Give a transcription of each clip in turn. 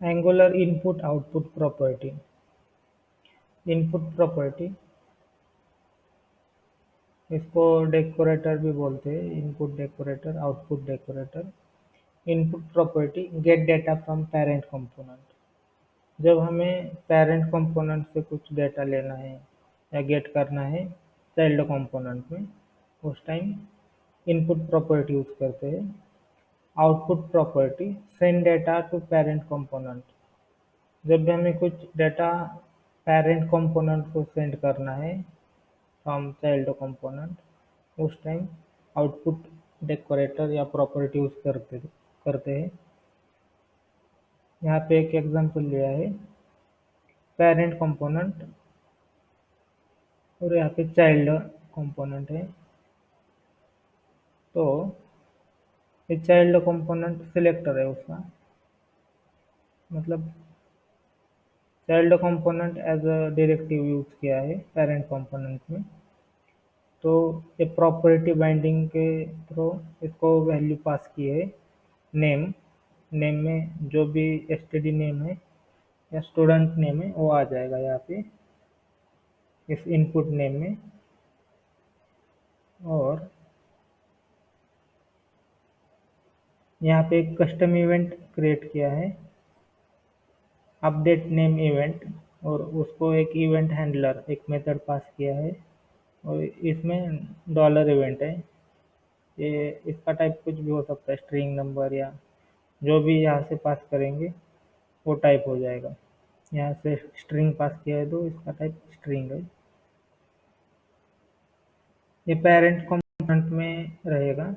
Angular input output property. Input property, इसको decorator भी बोलते हैं, input decorator, output decorator. Input property gate data from parent component. जब हमें पेरेंट कंपोनेंट से कुछ डेटा लेना है या गेट करना है चाइल्ड कंपोनेंट में, उस टाइम इनपुट प्रॉपर्टी यूज करते हैं। Output property send data to parent component. जब भी हमें कुछ डेटा पेरेंट कंपोनेंट को सेंड करना है फ्रॉम चाइल्ड कंपोनेंट, उस टाइम आउटपुट डेकोरेटर या प्रॉपर्टी यूज करते हैं। यहाँ पे एक एग्जांपल लिया है, पेरेंट कंपोनेंट और यहाँ पे चाइल्ड कंपोनेंट है। तो ये चाइल्ड कंपोनेंट सिलेक्टर है उसका, मतलब child component as a directive use किया है पेरेंट कंपोनेंट में। तो ये प्रॉपर्टी बाइंडिंग के थ्रू इसको वैल्यू पास की है। नेम, नेम में जो भी एसटीडी नेम है या स्टूडेंट नेम है वो आ जाएगा यहाँ पे इस इनपुट नेम में। और यहाँ पे एक कस्टम इवेंट क्रिएट किया है, अपडेट नेम इवेंट, और उसको एक इवेंट हैंडलर एक मेथड पास किया है और इसमें डॉलर इवेंट है। ये इसका टाइप कुछ भी हो सकता है, स्ट्रिंग नंबर या जो भी यहाँ से पास करेंगे वो टाइप हो जाएगा। यहाँ से स्ट्रिंग पास किया है तो इसका टाइप स्ट्रिंग है। ये पेरेंट कंपोनेंट में रहेगा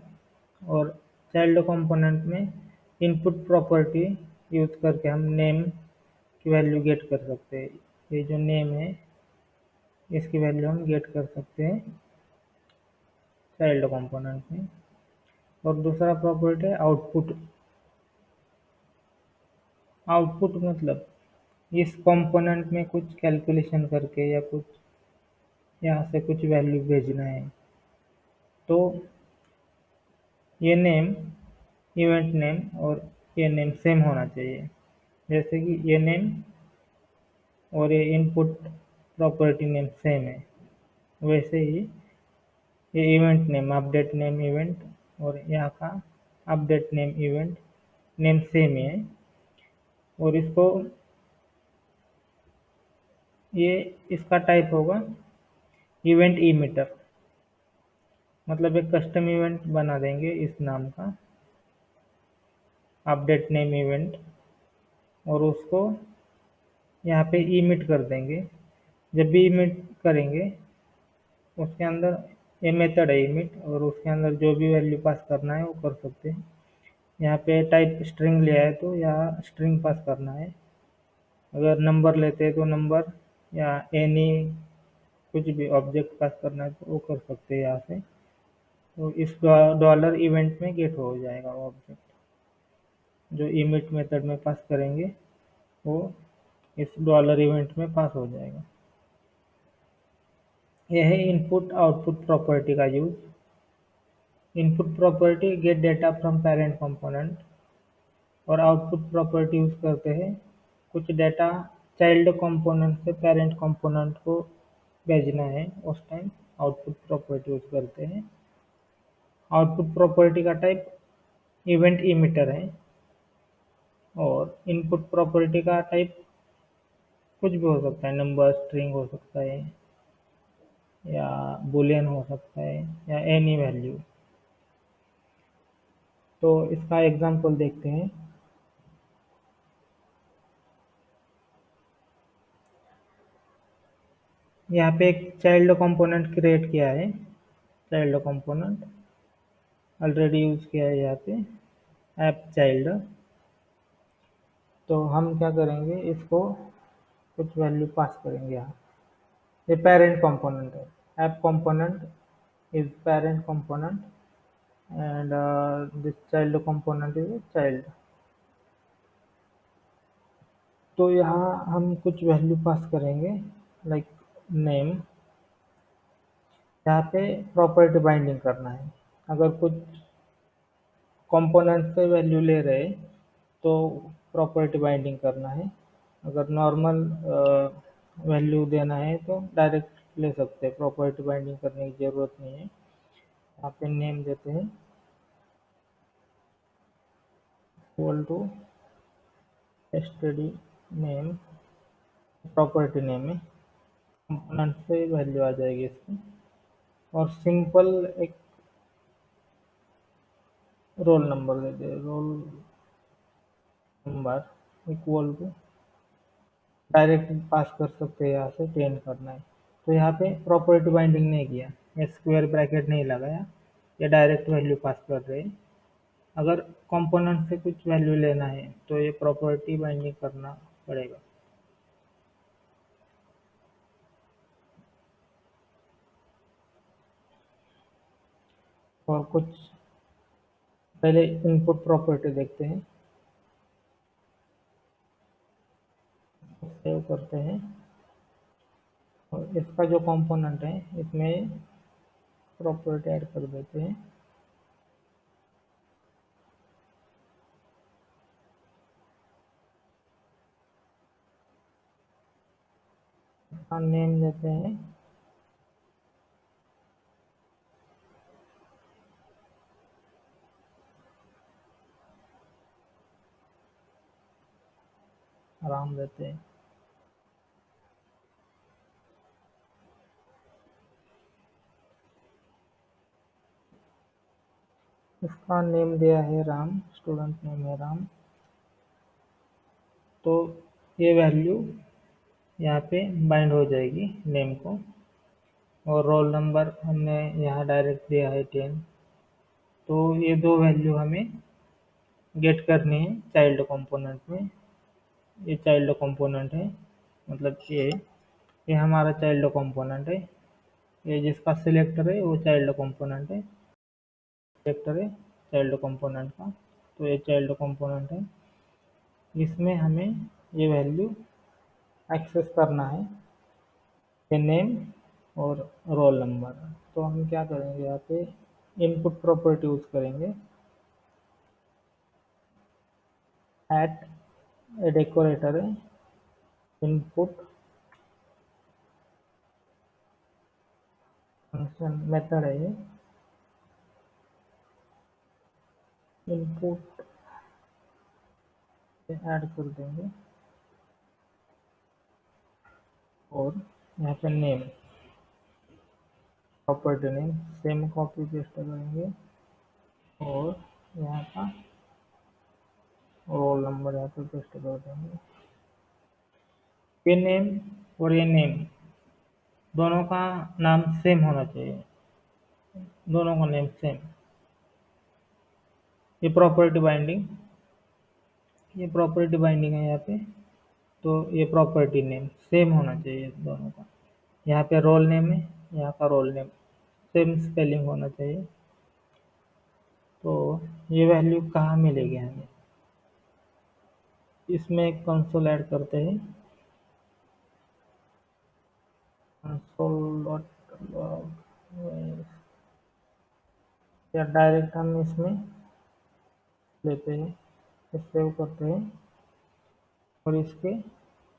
और चाइल्ड कंपोनेंट में इनपुट प्रॉपर्टी यूज करके हम नेम की वैल्यू गेट कर सकते हैं। ये जो नेम है इसकी वैल्यू हम गेट कर सकते हैं चाइल्ड कंपोनेंट में। और दूसरा प्रॉपर्टी है आउटपुट। आउटपुट मतलब इस कंपोनेंट में कुछ कैलकुलेशन करके या कुछ यहाँ से कुछ वैल्यू भेजना है, तो ये नेम, इवेंट नेम और ये नेम सेम होना चाहिए। जैसे कि ये नेम और ये इनपुट प्रॉपर्टी नेम सेम है, वैसे ही ये event name, update name event और यहाँ का update name event name same ही है। और इसको ये इसका टाइप होगा इवेंट इमिटर, मतलब एक कस्टम इवेंट बना देंगे इस नाम का, अपडेट नेम इवेंट, और उसको यहाँ पे इमिट कर देंगे। जब भी इमिट करेंगे उसके अंदर ये मेथड है इमिट, और उसके अंदर जो भी वैल्यू पास करना है वो कर सकते हैं। यहाँ पे टाइप स्ट्रिंग लिया है तो यहाँ स्ट्रिंग पास करना है। अगर नंबर लेते हैं तो नंबर या एनी कुछ भी ऑब्जेक्ट पास करना है तो वो कर सकते हैं यहाँ से। तो इस डॉलर इवेंट में गेट हो जाएगा वो ऑब्जेक्ट जो इमिट मेथड में पास करेंगे, वो इस डॉलर इवेंट में पास हो जाएगा। यह है इनपुट आउटपुट प्रॉपर्टी का use. Input property gate data from parent component और आउटपुट प्रॉपर्टी यूज करते हैं कुछ डेटा चाइल्ड कंपोनेंट से पेरेंट कंपोनेंट को भेजना है, उस टाइम आउटपुट प्रॉपर्टी यूज करते हैं। आउटपुट प्रॉपर्टी का टाइप इवेंट इमिटर है और इनपुट प्रॉपर्टी का टाइप कुछ भी हो सकता है, नंबर, स्ट्रिंग हो सकता है या बुलियन हो सकता है या एनी वैल्यू। तो इसका एग्जांपल देखते हैं। यहाँ पे एक चाइल्ड कंपोनेंट क्रिएट किया है, चाइल्ड कंपोनेंट ऑलरेडी यूज किया है यहाँ पे ऐप चाइल्ड। तो हम क्या करेंगे, इसको कुछ वैल्यू पास करेंगे यहाँ। ये पेरेंट कंपोनेंट है, app component is parent component and this child component is child. तो यहाँ हम कुछ वैल्यू पास करेंगे लाइक नेम। यहाँ पे प्रॉपर्टी बाइंडिंग करना है। अगर कुछ कंपोनेंट से वैल्यू ले रहे तो प्रॉपर्टी बाइंडिंग करना है। अगर नॉर्मल वैल्यू देना है तो डायरेक्ट ले सकते हैं, प्रॉपर्टी बाइंडिंग करने की ज़रूरत नहीं है। यहाँ पे नेम देते हैं equal to STD name, property name है, कंपोनेंट से वैल्यू आ जाएगी इसकी। और सिंपल एक रोल नंबर दे दे, roll number equal to, direct pass कर सकते हैं, यहाँ से 10 करना है। तो यहाँ पे प्रॉपर्टी बाइंडिंग नहीं किया, या स्क्वायर ब्रैकेट नहीं लगाया, या डायरेक्ट वैल्यू पास कर रहे हैं। अगर कंपोनेंट से कुछ वैल्यू लेना है तो ये प्रॉपर्टी बाइंडिंग करना पड़ेगा। और कुछ पहले इनपुट प्रॉपर्टी देखते हैं, सेव करते हैं, और इसका जो कंपोनेंट है इसमें प्रॉपर्टी ऐड कर देते हैं। इसका नेम देते हैं राम देते हैं। इसका नेम दिया है राम, स्टूडेंट नेम है राम। तो ये वैल्यू यहाँ पे बाइंड हो जाएगी नेम को। और रोल नंबर हमने यहाँ डायरेक्ट दिया है 10। तो ये दो वैल्यू हमें गेट करनी है चाइल्ड कंपोनेंट में। ये चाइल्ड कंपोनेंट है, मतलब ये हमारा चाइल्ड कंपोनेंट है। ये जिसका सिलेक्टर है वो चाइल्ड कंपोनेंट है, सिलेक्टर है चाइल्ड कंपोनेंट का। तो ये चाइल्ड कंपोनेंट है, इसमें हमें ये वैल्यू एक्सेस करना है, ये नेम और रोल नंबर। तो हम क्या करेंगे, यहाँ पे इनपुट प्रॉपर्टी यूज करेंगे, एट डेकोरेटर है, इनपुट फंक्शन मेथड है ये, इनपुट ऐड कर देंगे, और यहाँ पे name, property name same copy paste करेंगे, और यहाँ का रोल नंबर यहाँ पे पेस्ट कर देंगे। ये नेम और ये नेम दोनों का नाम सेम होना चाहिए, दोनों का नेम सेम। ये प्रॉपर्टी बाइंडिंग, ये प्रॉपर्टी बाइंडिंग है यहाँ पे। तो ये प्रॉपर्टी नेम सेम होना चाहिए दोनों का। यहाँ पे रोल नेम है, यहाँ का रोल नेम सेम स्पेलिंग होना चाहिए। तो ये वैल्यू कहाँ मिलेगी हमें, इसमें एक कंसोल ऐड करते हैं, कंसोल डॉट लॉग, या डायरेक्ट हम इसमें लेते हैं, सेव करते हैं, और इसके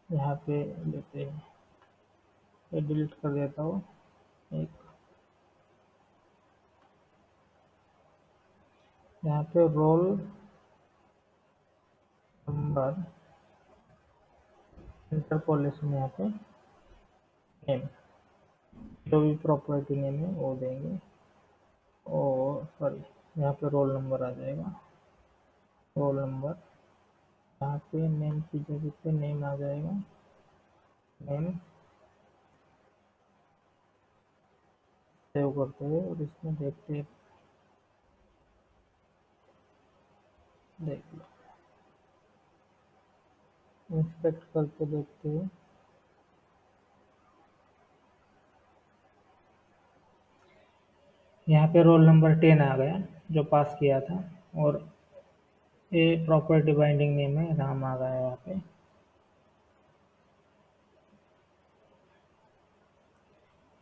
यहाँ पे लेते हैं, ये डिलीट कर देता हूँ एक। यहाँ पे रोल नंबर इंटरपोलेशन, यहाँ पे नेम, जो भी प्रॉपर्टी नेम है वो देंगे। और सॉरी, यहाँ पे रोल नंबर आ जाएगा, रोल नंबर, यहाँ पे नेम की जगह पे नेम आ जाएगा, नेम, सेव करते हैं, और इसमें देखते हैं, देख लो, इंस्पेक्ट करके देखते हैं। यहाँ पे रोल नंबर 10 आ गया जो पास किया था, और ये प्रॉपर्टी बाइंडिंग नेम है राम आ गया यहाँ पे।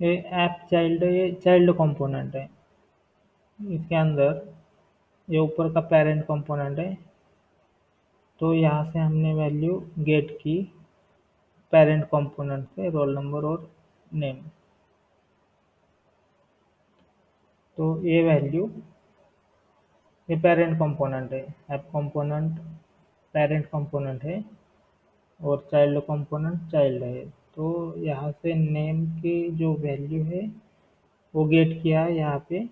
ये ऐप चाइल्ड, ये चाइल्ड कंपोनेंट है, इसके अंदर ये ऊपर का पेरेंट कंपोनेंट है, तो यहाँ से हमने वैल्यू गेट की पेरेंट कंपोनेंट पे रोल नंबर और नेम। तो ये वैल्यू, ये पेरेंट कंपोनेंट है, ऐप कंपोनेंट पेरेंट कंपोनेंट है और चाइल्ड कंपोनेंट चाइल्ड है। तो यहाँ से नेम की जो वैल्यू है वो गेट किया है यहाँ पे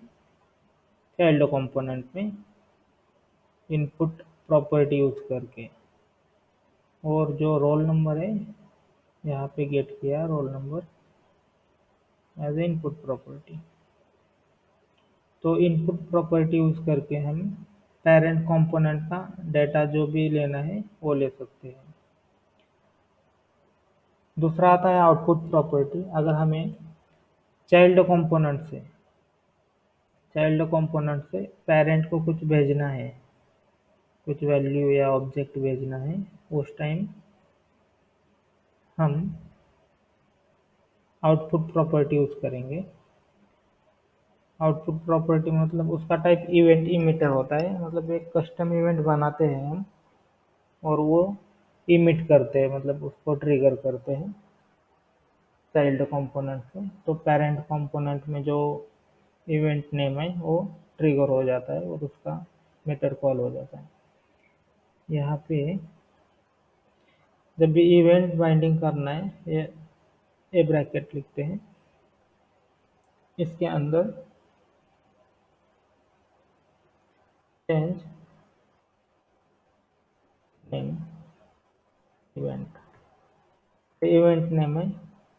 चाइल्ड कंपोनेंट में इनपुट प्रॉपर्टी यूज करके, और जो रोल नंबर है यहाँ पे गेट किया roll number as a input property. तो इनपुट प्रॉपर्टी यूज करके हम पेरेंट कंपोनेंट का डाटा जो भी लेना है वो ले सकते हैं। दूसरा आता है आउटपुट प्रॉपर्टी। अगर हमें चाइल्ड कंपोनेंट से पेरेंट को कुछ भेजना है, कुछ वैल्यू या ऑब्जेक्ट भेजना है, उस टाइम हम आउटपुट प्रॉपर्टी यूज करेंगे। आउटपुट प्रॉपर्टी मतलब उसका टाइप इवेंट इमिटर होता है, मतलब एक कस्टम इवेंट बनाते हैं हम और वो इमिट करते हैं, मतलब उसको ट्रिगर करते हैं चाइल्ड कंपोनेंट से। तो पेरेंट कंपोनेंट में जो इवेंट नेम है वो ट्रिगर हो जाता है और उसका मेथड कॉल हो जाता है। यहाँ पे जब भी इवेंट बाइंडिंग करना है, ये ए ब्रैकेट लिखते हैं, इसके अंदर change name event, event name है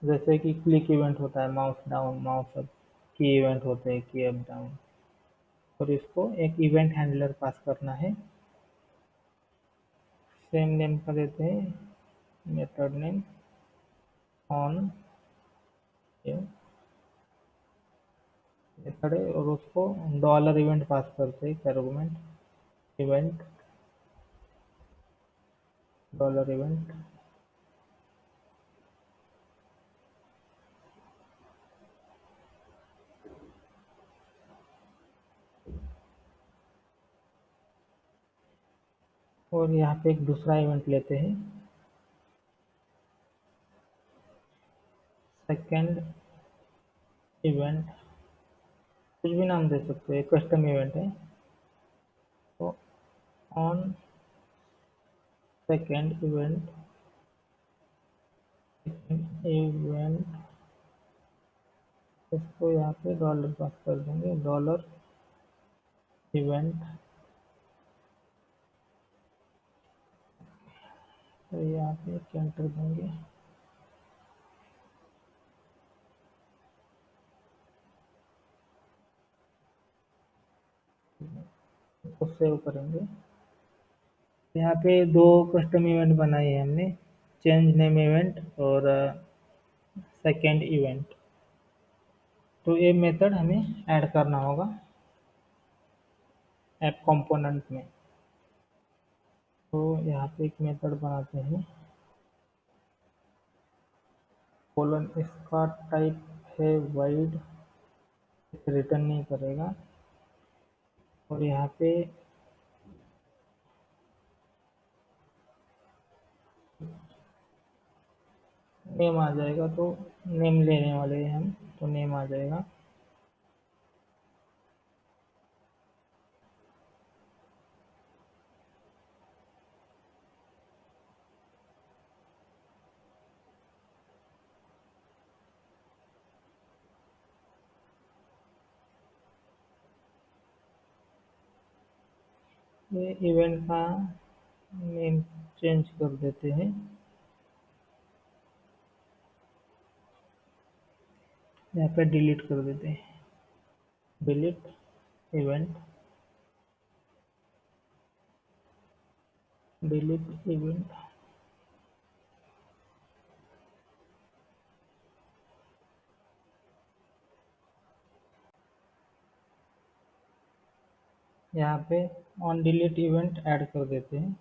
जैसे कि क्लिक इवेंट होता है, माउस डाउन माउस अप, की इवेंट होते हैं की अप डाउन, और इसको एक इवेंट हैंडलर पास करना है। सेम नेम का देते हैं मेथड नेम ऑन मेथड है, और उसको डॉलर इवेंट पास करते हैं आर्गुमेंट इवेंट डॉलर इवेंट। और यहाँ पे एक दूसरा इवेंट लेते हैं सेकेंड इवेंट, कुछ भी नाम दे सकते हैं, कस्टम इवेंट है। तो ऑन सेकेंड इवेंट इसको यहाँ पे डॉलर पास कर देंगे, डॉलर इवेंट। तो यहाँ पे एंटर देंगे, उसको सेव करेंगे। यहाँ पे दो कस्टम इवेंट बनाए हैं हमने, चेंज नेम इवेंट और सेकेंड इवेंट। तो ये मेथड हमें ऐड करना होगा ऐप कंपोनेंट में। तो यहाँ पे एक मेथड बनाते हैं कोलन, इसका टाइप है वाइड, रिटर्न नहीं करेगा, और यहाँ पे नेम आ जाएगा। तो नेम लेने वाले हैं हम, तो नेम आ जाएगा। ये इवेंट का नेम चेंज कर देते हैं, यहाँ पे डिलीट कर देते हैं, डिलीट इवेंट, डिलीट इवेंट। यहाँ पे ऑन डिलीट इवेंट ऐड कर देते हैं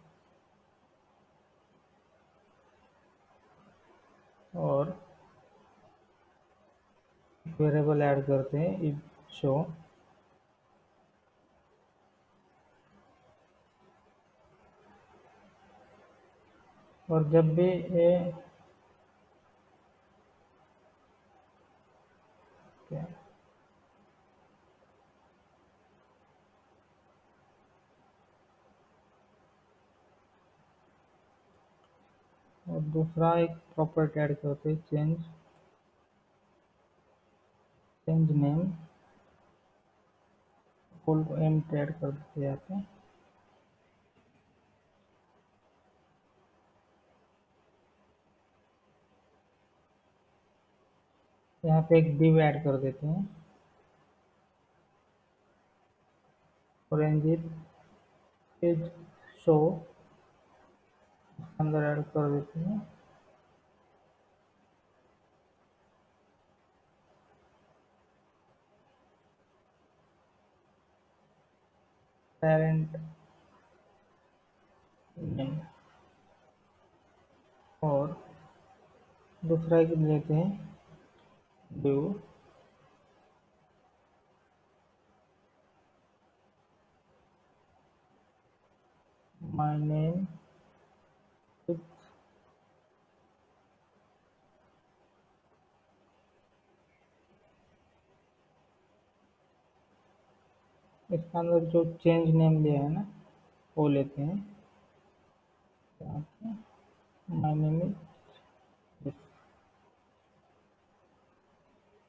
और वेरिएबल ऐड करते हैं इफ शो, और जब भी ये क्या, और दूसरा एक प्रॉपर्टी ऐड करते हैं, चेंज चेंज नेम, फुल को एम ऐड कर देते हैं यहाँ पे। यहाँ पे एक div ऐड कर देते हैं, और एनजिन पेज शो अंदर ऐड कर देते हैं। पेरेंट नेम, और दूसरा एक लेते हैं, div माय नेम, इसके अंदर जो चेंज नेम लिया है ना वो लेते हैं, my name is,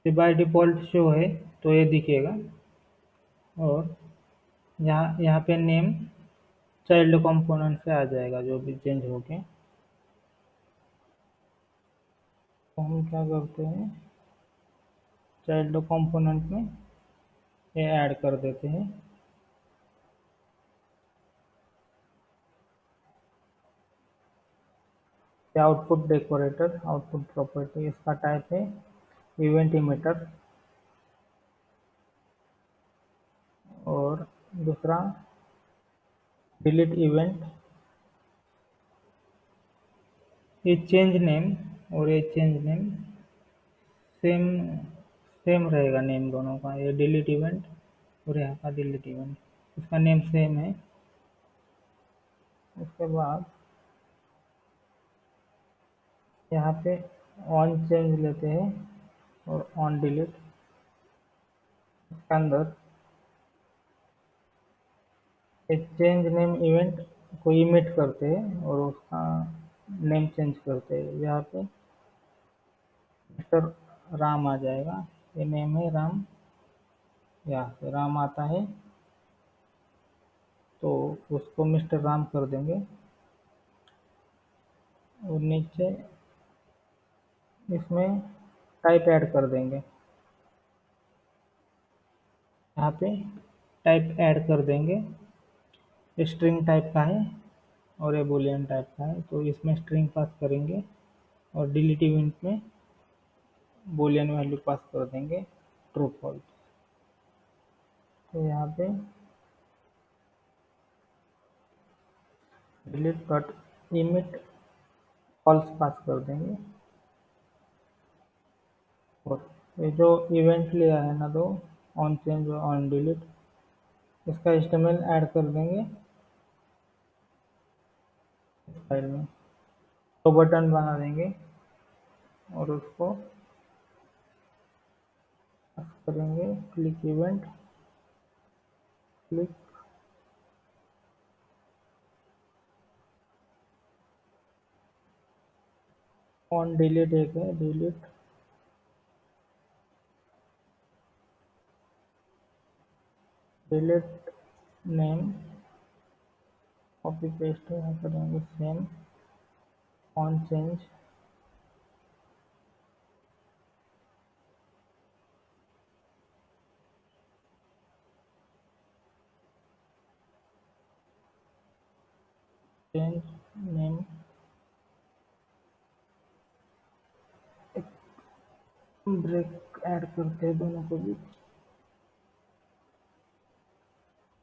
by default show है तो ये दिखेगा। और यहाँ यहाँ पे नेम चाइल्ड कंपोनेंट से आ जाएगा जो भी चेंज होके। तो हम क्या करते हैं, चाइल्ड कंपोनेंट में ये ऐड कर देते हैं। आउटपुट डेकोरेटर, आउटपुट प्रॉपर्टी, इसका टाइप है इवेंट इमिटर। और दूसरा डिलीट इवेंट, ये चेंज नेम और ये चेंज नेम सेम सेम रहेगा नेम दोनों का, ये डिलीट इवेंट और यहाँ का डिलीट इवेंट, इसका नेम सेम है। उसके बाद यहाँ पे ऑन चेंज लेते हैं और ऑन डिलीट, इसके अंदर एक चेंज नेम इवेंट को इमिट करते हैं और उसका नेम चेंज करते हैं। यहाँ पे मिस्टर राम आ जाएगा, ये नेम है राम, यहाँ पे राम आता है तो उसको मिस्टर राम कर देंगे। और नीचे इसमें टाइप ऐड कर देंगे, यहाँ पे टाइप ऐड कर देंगे, स्ट्रिंग टाइप का है और ये बूलियन टाइप का है, तो इसमें स्ट्रिंग पास करेंगे और डिलीट इवेंट में बूलियन वैल्यू पास कर देंगे, ट्रू फॉल्स। तो यहाँ पे डिलीट डॉट इमिट फॉल्स पास कर देंगे। और ये जो इवेंट लिया है ना, दो ऑन चेंज और ऑन डिलीट, इसका एचटीएमएल ऐड कर देंगे फाइल में, तो बटन बना देंगे और उसको करेंगे click event, click on delete, एक है delete, delete name, copy paste यहाँ करेंगे same, on change, change name, break add करते हैं दोनों को भी,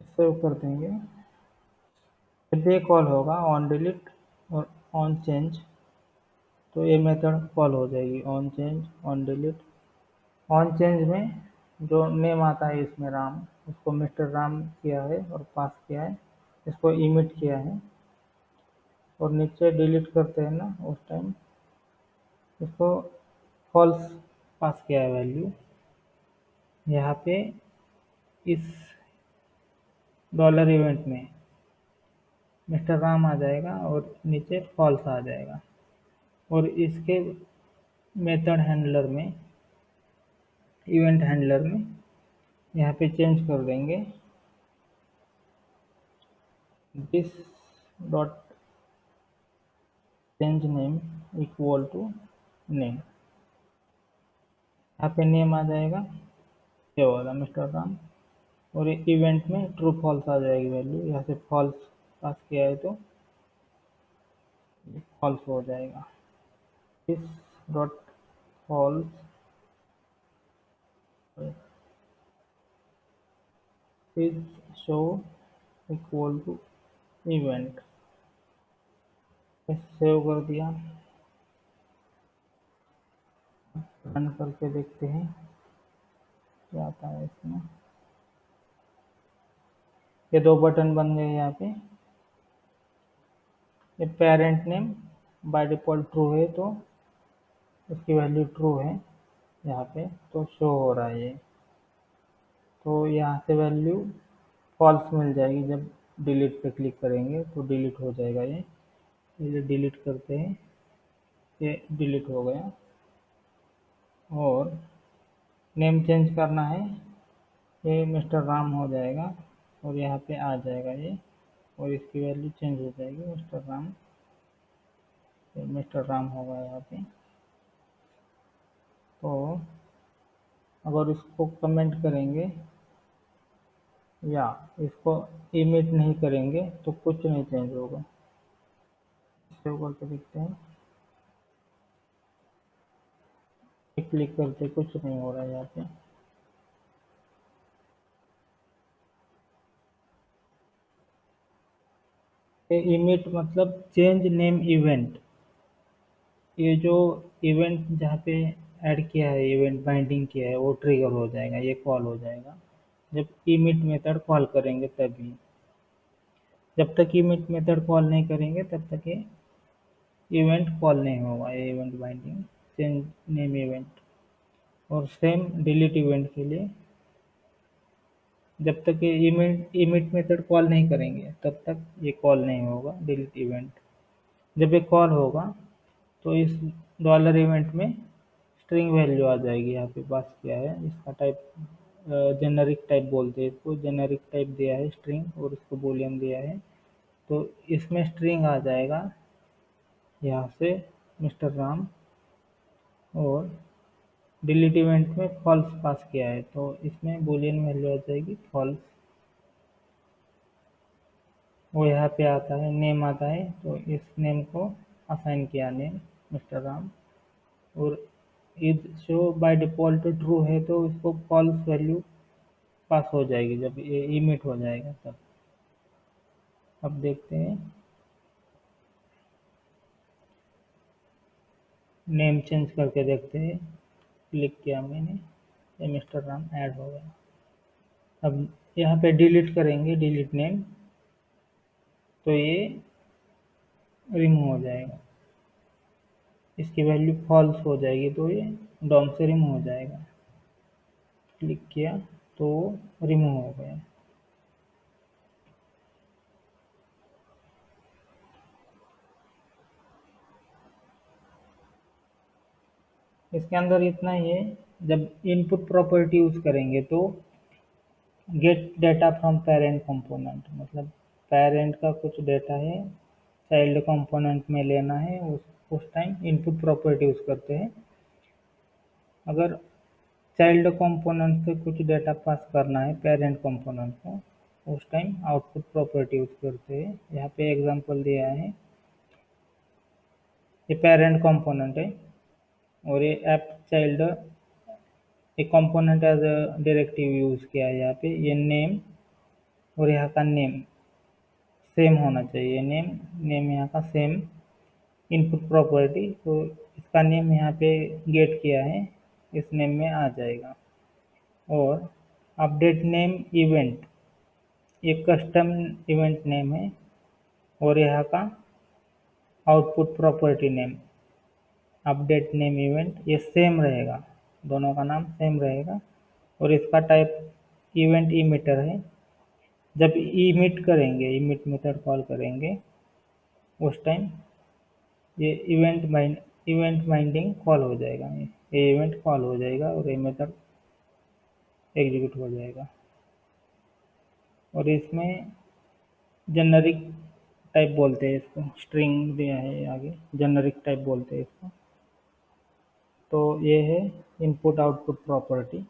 सेव कर देंगे। जब ये कॉल होगा ऑन डिलीट और ऑन चेंज, तो ये मेथड कॉल हो जाएगी, on change on delete. On change में जो नेम आता है इसमें राम, उसको मिस्टर राम किया है और पास किया है, इसको इमिट किया है। और नीचे डिलीट करते हैं ना उस टाइम इसको फॉल्स पास किया है वैल्यू। यहाँ पे इस डॉलर इवेंट में मिस्टर राम आ जाएगा और नीचे फॉल्स आ जाएगा। और इसके मेथड हैंडलर में, इवेंट हैंडलर में यहाँ पे चेंज कर देंगे this dot change name equal to name. यहाँ पे नेम आ जाएगा ये वाला मिस्टर राम, और इवेंट में ट्रू फॉल्स आ जाएगी वैल्यू। यहाँ से फॉल्स पास किया है तो फॉल्स हो जाएगा। This dot false is show equal to event. Save कर दिया, रन करके देखते हैं क्या आता है इसमें। ये दो बटन बन गए यहाँ पे। ये parent name by default true है तो इसकी वैल्यू ट्रू है यहाँ पे, तो शो हो रहा है ये। तो यहाँ से वैल्यू फॉल्स मिल जाएगी, जब डिलीट पे क्लिक करेंगे तो डिलीट हो जाएगा ये डिलीट करते हैं, ये डिलीट हो गया। और नेम चेंज करना है, ये मिस्टर राम हो जाएगा और यहाँ पे आ जाएगा ये, और इसकी वैल्यू चेंज हो जाएगी मिस्टर राम, ये मिस्टर राम होगा यहाँ पे। तो अगर इसको कमेंट करेंगे या इसको इमिट नहीं करेंगे तो कुछ नहीं चेंज होगा। सेव करके देखते हैं, क्लिक करते कुछ नहीं हो रहा है यहाँ पे। इमिट मतलब चेंज नेम इवेंट। ये जो इवेंट जहाँ पे ऐड किया है, इवेंट बाइंडिंग किया है, वो ट्रिगर हो जाएगा, ये कॉल हो जाएगा जब इमिट मेथड कॉल करेंगे तभी। जब तक इमिट मेथड कॉल नहीं करेंगे तब तक ये इवेंट कॉल नहीं होगा, ये event binding change name event. और सेम डिलीट इवेंट के लिए जब तक ये इमिट मेथड कॉल नहीं करेंगे तब तक ये कॉल नहीं होगा डिलीट इवेंट। जब ये कॉल होगा तो इस डॉलर इवेंट में स्ट्रिंग वैल्यू आ जाएगी, यहाँ पे पास किया है। इसका टाइप जेनरिक टाइप बोलते हैं इसको, जेनरिक टाइप दिया है स्ट्रिंग और इसको बूलियन दिया है। तो इसमें स्ट्रिंग आ जाएगा यहाँ से मिस्टर राम, और डिलीट इवेंट में फॉल्स पास किया है तो इसमें बूलियन वैल्यू आ जाएगी फॉल्स। वो यहाँ पे आता है नेम आता है, तो इस नेम को असाइन किया नेम मिस्टर राम, और is show by default true है तो इसको फॉल्स वैल्यू पास हो जाएगी जब ये इमिट हो जाएगा तब। अब देखते हैं, नेम चेंज करके देखते हैं। क्लिक किया मैंने, ये मिस्टर राम ऐड हो गया। अब यहाँ पे डिलीट करेंगे, डिलीट नेम, तो ये रिमूव हो जाएगा, इसकी वैल्यू फॉल्स हो जाएगी तो ये डॉम से रिमूव हो जाएगा। क्लिक किया तो रिमूव हो गया। इसके अंदर इतना ही है, जब इनपुट प्रॉपर्टी यूज करेंगे तो gate data from parent component, मतलब पेरेंट का कुछ डेटा है चाइल्ड कंपोनेंट में लेना है, उस टाइम इनपुट प्रॉपर्टी यूज करते हैं। अगर चाइल्ड कंपोनेंट से कुछ डेटा पास करना है पेरेंट कंपोनेंट को, उस टाइम आउटपुट प्रॉपर्टी यूज करते हैं। यहाँ पे एग्जांपल दिया है, ये पेरेंट कंपोनेंट है और ये ऐप चाइल्ड, एक कंपोनेंट एज डायरेक्टिव यूज किया है। यहाँ पे ये नेम और यहाँ का नेम सेम होना चाहिए, नेम नेम यहाँ का सेम इनपुट प्रॉपर्टी, तो इसका नेम यहाँ पे गेट किया है, इस नेम में आ जाएगा। और अपडेट नेम इवेंट, ये कस्टम इवेंट नेम है, और यहाँ का output property name, update name event, ये सेम रहेगा, दोनों का नाम सेम रहेगा। और इसका टाइप इवेंट इमिटर है। जब इमिट करेंगे, इमिट मेथड कॉल करेंगे, उस टाइम ये इवेंट बाइंडिंग कॉल हो जाएगा, ये इवेंट कॉल हो जाएगा और ये मेथड एग्जीक्यूट हो जाएगा। और इसमें जेनरिक टाइप बोलते हैं इसको, स्ट्रिंग दिया है आगे, जेनरिक टाइप बोलते हैं इसको। तो ये है इनपुट आउटपुट प्रॉपर्टी।